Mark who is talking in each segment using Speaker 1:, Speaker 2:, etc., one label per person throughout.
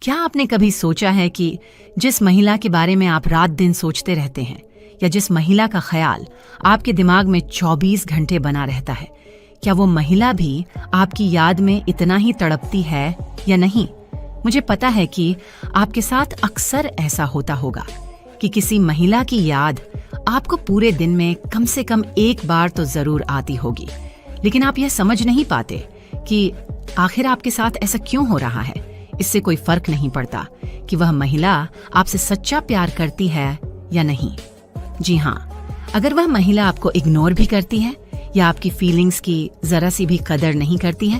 Speaker 1: क्या आपने कभी सोचा है कि जिस महिला के बारे में आप रात दिन सोचते रहते हैं या जिस महिला का ख्याल आपके दिमाग में 24 घंटे बना रहता है, क्या वो महिला भी आपकी याद में इतना ही तड़पती है या नहीं? मुझे पता है कि आपके साथ अक्सर ऐसा होता होगा कि किसी महिला की याद आपको पूरे दिन में कम से कम एक बार तो जरूर आती होगी, लेकिन आप यह समझ नहीं पाते कि आखिर आपके साथ ऐसा क्यों हो रहा है। इससे कोई फर्क नहीं पड़ता कि वह महिला आपसे सच्चा प्यार करती है या नहीं। जी हाँ, अगर वह महिला आपको इग्नोर भी करती है या आपकी फीलिंग्स की जरा सी भी कदर नहीं करती है,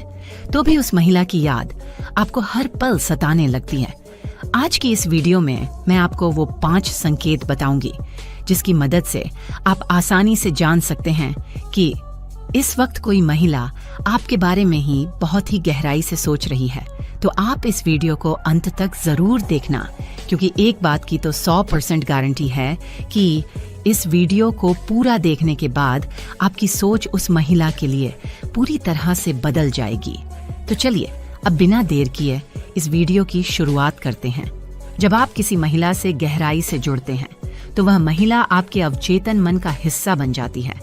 Speaker 1: तो भी उस महिला की याद आपको हर पल सताने लगती है। आज की इस वीडियो में मैं आपको वो 5 संकेत बताऊंगी जिसकी मदद से आप आसानी से जान सकते हैं कि इस वक्त कोई महिला आपके बारे में ही बहुत ही गहराई से सोच रही है। तो आप इस वीडियो को अंत तक जरूर देखना, क्योंकि एक बात की तो 100% गारंटी है कि इस वीडियो को पूरा देखने के बाद आपकी सोच उस महिला के लिए पूरी तरह से बदल जाएगी। तो चलिए अब बिना देर किए इस वीडियो की शुरुआत करते हैं। जब आप किसी महिला से गहराई से जुड़ते हैं तो वह महिला आपके अवचेतन मन का हिस्सा बन जाती है,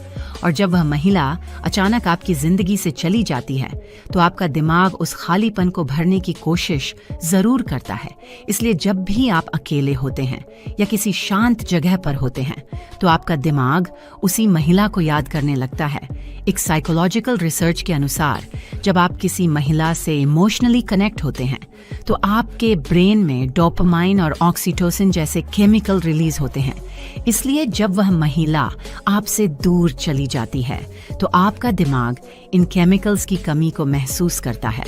Speaker 1: और जब वह महिला अचानक आपकी जिंदगी से चली जाती है तो आपका दिमाग उस खालीपन को भरने की कोशिश जरूर करता है। इसलिए जब भी आप अकेले होते हैं या किसी शांत जगह पर होते हैं तो आपका दिमाग उसी महिला को याद करने लगता है। एक साइकोलॉजिकल रिसर्च के अनुसार जब आप किसी महिला से इमोशनली कनेक्ट होते हैं तो आपके ब्रेन में डोपामाइन और ऑक्सीटोसिन जैसे केमिकल रिलीज होते हैं। इसलिए जब वह महिला आपसे दूर चली जाती है तो आपका दिमाग इन केमिकल्स की कमी को महसूस करता है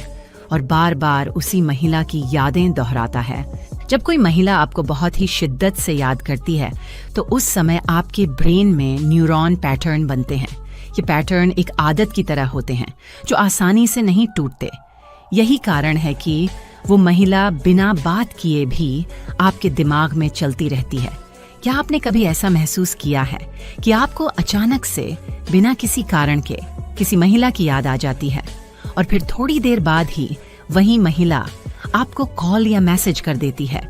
Speaker 1: और बार बार उसी महिला की यादें दोहराता है। जब कोई महिला आपको बहुत ही शिद्दत से याद करती है तो उस समय आपके ब्रेन में न्यूरॉन पैटर्न बनते हैं। ये पैटर्न एक आदत की तरह होते हैं जो आसानी से नहीं टूटते। यही कारण है कि वो महिला बिना बात किए भी आपके दिमाग में चलती रहती है। क्या आपने कभी ऐसा महसूस किया है कि आपको अचानक से बिना किसी कारण के किसी महिला की याद आ जाती है और फिर थोड़ी देर बाद ही वही महिला आपको कॉल या मैसेज कर देती है?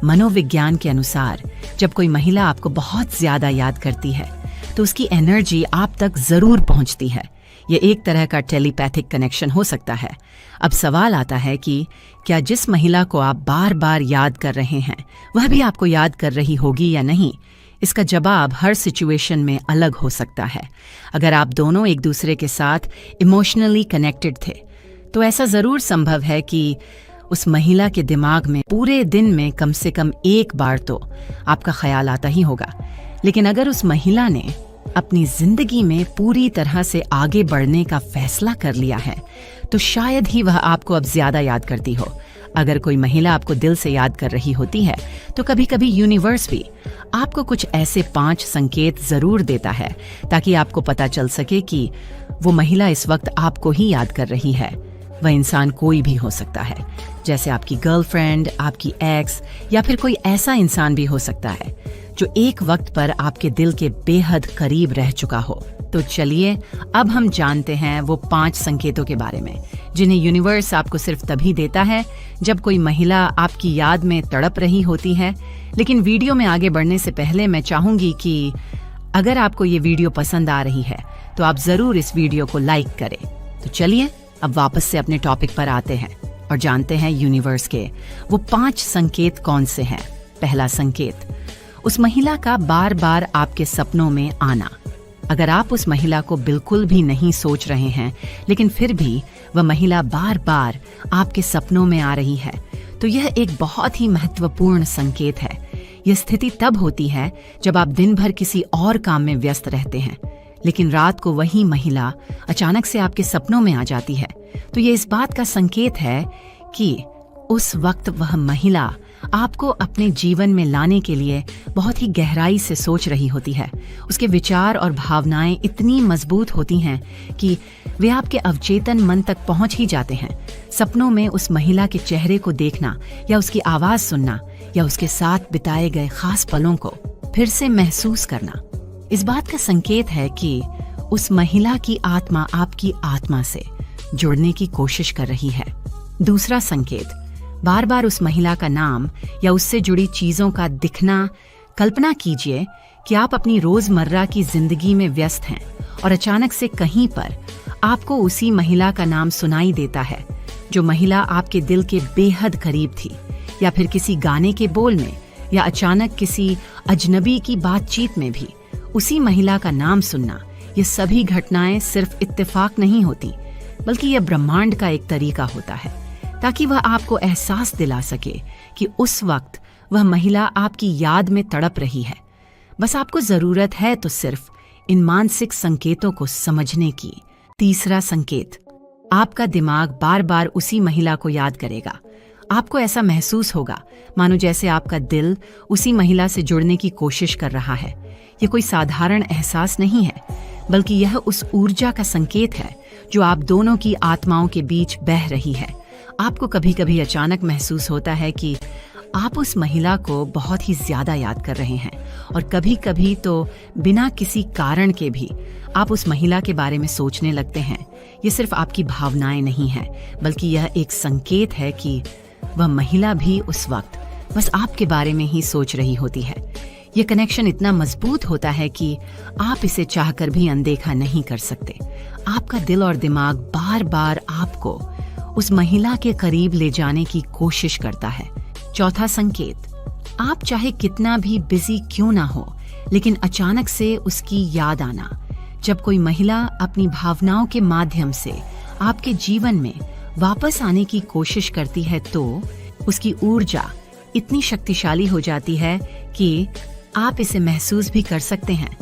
Speaker 1: मनोविज्ञान के अनुसार जब कोई महिला आपको बहुत ज्यादा याद करती है तो उसकी एनर्जी आप तक जरूर पहुंचती है। ये एक तरह का टेलीपैथिक कनेक्शन हो सकता है। अब सवाल आता है कि क्या जिस महिला को आप बार बार याद कर रहे हैं वह भी आपको याद कर रही होगी या नहीं? इसका जवाब हर सिचुएशन में अलग हो सकता है। अगर आप दोनों एक दूसरे के साथ इमोशनली कनेक्टेड थे तो ऐसा जरूर संभव है कि उस महिला के दिमाग में पूरे दिन में कम से कम एक बार तो आपका ख्याल आता ही होगा। लेकिन अगर उस महिला ने अपनी जिंदगी में पूरी तरह से आगे बढ़ने का फैसला कर लिया है तो शायद ही वह आपको अब ज्यादा याद करती हो। अगर कोई महिला आपको दिल से याद कर रही होती है तो कभी कभी यूनिवर्स भी आपको कुछ ऐसे 5 संकेत जरूर देता है ताकि आपको पता चल सके कि वो महिला इस वक्त आपको ही याद कर रही है। वह इंसान कोई भी हो सकता है, जैसे आपकी गर्लफ्रेंड, आपकी एक्स, या फिर कोई ऐसा इंसान भी हो सकता है जो एक वक्त पर आपके दिल के बेहद करीब रह चुका हो। तो चलिए अब हम जानते हैं वो 5 संकेतों के बारे में जिन्हें यूनिवर्स आपको सिर्फ तभी देता है जब कोई महिला आपकी याद में तड़प रही होती है। लेकिन वीडियो में आगे बढ़ने से पहले मैं चाहूंगी कि अगर आपको ये वीडियो पसंद आ रही है तो आप जरूर इस वीडियो को लाइक करें। तो चलिए अब वापस से अपने टॉपिक पर आते हैं और जानते हैं यूनिवर्स के वो 5 संकेत कौन से हैं। पहला संकेत, उस महिला का बार बार आपके सपनों में आना। अगर आप उस महिला को बिल्कुल भी नहीं सोच रहे हैं लेकिन फिर भी वह महिला बार बार आपके सपनों में आ रही है तो यह एक बहुत ही महत्वपूर्ण संकेत है। यह स्थिति तब होती है जब आप दिन भर किसी और काम में व्यस्त रहते हैं लेकिन रात को वही महिला अचानक से आपके सपनों में आ जाती है। तो ये इस बात का संकेत है कि उस वक्त वह महिला आपको अपने जीवन में लाने के लिए बहुत ही गहराई से सोच रही होती है। उसके विचार और भावनाएं इतनी मजबूत होती हैं कि वे आपके अवचेतन मन तक पहुंच ही जाते हैं। सपनों में उस महिला के चेहरे को देखना या उसकी आवाज सुनना या उसके साथ बिताए गए खास पलों को फिर से महसूस करना इस बात का संकेत है कि उस महिला की आत्मा आपकी आत्मा से जुड़ने की कोशिश कर रही है। दूसरा संकेत, बार बार उस महिला का नाम या उससे जुड़ी चीजों का दिखना। कल्पना कीजिए कि आप अपनी रोजमर्रा की जिंदगी में व्यस्त हैं और अचानक से कहीं पर आपको उसी महिला का नाम सुनाई देता है, जो महिला आपके दिल के बेहद करीब थी, या फिर किसी गाने के बोल में, या अचानक किसी अजनबी की बातचीत में भी उसी महिला का नाम सुनना। ये सभी घटनाएं सिर्फ इत्तेफाक नहीं होती, बल्कि यह ब्रह्मांड का एक तरीका होता है, ताकि वह आपको एहसास दिला सके कि उस वक्त वह महिला आपकी याद में तड़प रही है। बस आपको जरूरत है तो सिर्फ इन मानसिक संकेतों को समझने की। तीसरा संकेत, आपका दिमाग बार बार उसी महिला को याद करेगा। आपको ऐसा महसूस होगा मानो जैसे आपका दिल उसी महिला से जुड़ने की कोशिश कर रहा है। ये कोई साधारण एहसास नहीं है, बल्कि यह उस ऊर्जा का संकेत है जो आप दोनों की आत्माओं के बीच बह रही है। आपको कभी कभी अचानक महसूस होता है कि आप उस महिला को बहुत ही ज्यादा याद कर रहे हैं, और कभी कभी तो बिना किसी कारण के भी आप उस महिला के बारे में सोचने लगते हैं। ये सिर्फ आपकी भावनाएं नहीं हैं, बल्कि यह एक संकेत है कि वह महिला भी उस वक्त बस आपके बारे में ही सोच रही होती है। यह कनेक्शन इतना मजबूत होता है कि आप इसे चाहकर भी अनदेखा नहीं कर सकते। आपका दिल और दिमाग बार बार आपको उस महिला के करीब ले जाने की कोशिश करता है। चौथा संकेत, आप चाहे कितना भी बिजी क्यों ना हो, लेकिन अचानक से उसकी याद आना। जब कोई महिला अपनी भावनाओं के माध्यम से आपके जीवन में वापस आने की कोशिश करती है, तो उसकी ऊर्जा इतनी शक्तिशाली हो जाती है कि आप इसे महसूस भी कर सकते हैं।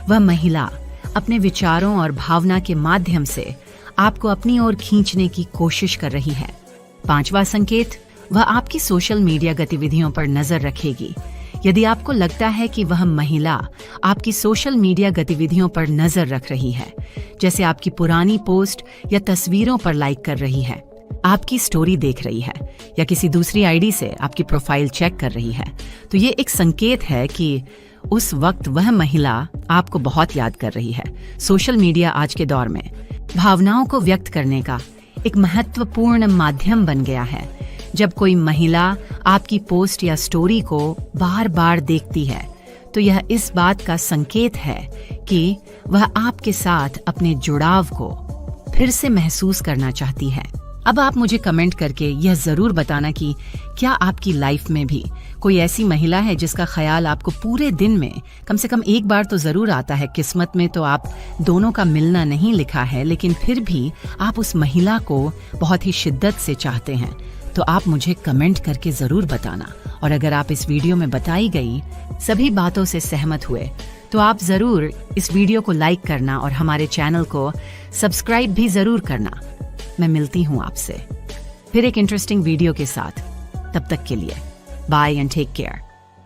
Speaker 1: वह महिला अपने विचारों और भावना के माध्यम से आपको अपनी ओर खींचने की कोशिश कर रही है। पांचवा संकेत, वह आपकी सोशल मीडिया गतिविधियों पर नजर रखेगी। यदि आपको लगता है कि वह महिला आपकी सोशल मीडिया गतिविधियों पर नजर रख रही है, जैसे आपकी पुरानी पोस्ट या तस्वीरों पर लाइक कर रही है, आपकी स्टोरी देख रही है, या किसी दूसरी आईडी से आपकी प्रोफाइल चेक कर रही है, तो ये एक संकेत है कि उस वक्त वह महिला आपको बहुत याद कर रही है। सोशल मीडिया आज के दौर में भावनाओं को व्यक्त करने का एक महत्वपूर्ण माध्यम बन गया है। जब कोई महिला आपकी पोस्ट या स्टोरी को बार बार देखती है, तो यह इस बात का संकेत है कि वह आपके साथ अपने जुड़ाव को फिर से महसूस करना चाहती है। अब आप मुझे कमेंट करके यह जरूर बताना कि क्या आपकी लाइफ में भी कोई ऐसी महिला है जिसका ख्याल आपको पूरे दिन में कम से कम एक बार तो जरूर आता है। किस्मत में तो आप दोनों का मिलना नहीं लिखा है, लेकिन फिर भी आप उस महिला को बहुत ही शिद्दत से चाहते हैं। तो आप मुझे कमेंट करके जरूर बताना। और अगर आप इस वीडियो में बताई गई सभी बातों से सहमत हुए, तो आप जरूर इस वीडियो को लाइक करना और हमारे चैनल को सब्सक्राइब भी जरूर करना। मैं मिलती हूँ आपसे फिर एक इंटरेस्टिंग वीडियो के साथ। तब तक के लिए बाय एंड टेक केयर।